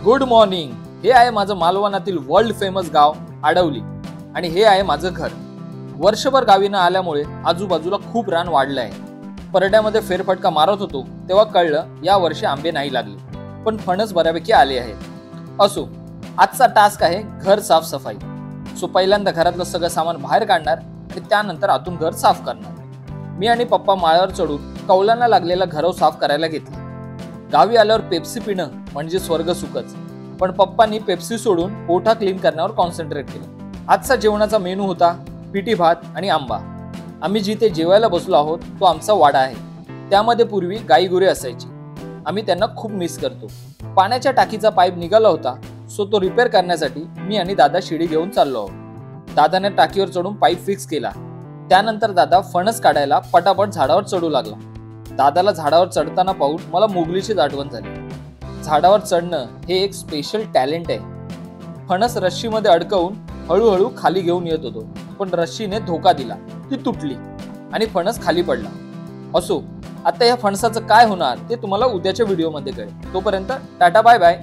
Good morning. हे आहे माझं मालवणातील वर्ल्ड फेमस गाव आडवली आणि हे आहे माझं घर. वर्षभर गावी न आल्यामुळे आजूबाजूला खूप रान वाढलं आहे. परड्यामध्ये फेरफटका मारत होतो तेव्हा कळलं या वर्षी आंबे नाही लागले, पण फणस बऱ्यापैकी आले आहेत. असो, आजचा टास्क आहे घर साफसफाई. सो पहिल्यांदा घरातलं सगळं सामान बाहेर काढणार आणि त्यानंतर आतून घर साफ करणार. मी आणि पप्पा माळावर चढून कौलांना लागलेला घरव साफ करायला घेतला. गावी आल्यावर पेप्सी पिणं म्हणजे स्वर्ग सुखच, पण पप्पांनी पेप्सी सोडून पोठा क्लीन करण्यावर कॉन्सन्ट्रेट केलं. आजचा जेवणाचा मेनू होता पिठी भात आणि आंबा. आम्ही जिथे जेवायला बसलो आहोत तो आमचा वाडा आहे. त्यामध्ये पूर्वी गाई गुरे असायची. आम्ही त्यांना खूप मिस करतो. पाण्याच्या टाकीचा पाईप निघाला होता, सो तो रिपेअर करण्यासाठी मी आणि दादा शिडी घेऊन चाललो आहोत. दादाने टाकीवर चढून पाईप फिक्स केला. त्यानंतर दादा फणस काढायला पटापट झाडावर चढू लागला. दादाला झाडावर चढताना पाहून मला मोगलीचीच आठवण झाली. झाडावर चढणं हे एक स्पेशल टॅलेंट आहे. फणस रश्शीमध्ये अडकवून हळूहळू खाली घेऊन येत होतो, पण रश्शीने धोका दिला, ती तुटली आणि फणस खाली पडला. असो, आता या फणसाचं काय होणार ते तुम्हाला उद्याच्या व्हिडिओमध्ये कळेल. तोपर्यंत टाटा बाय बाय.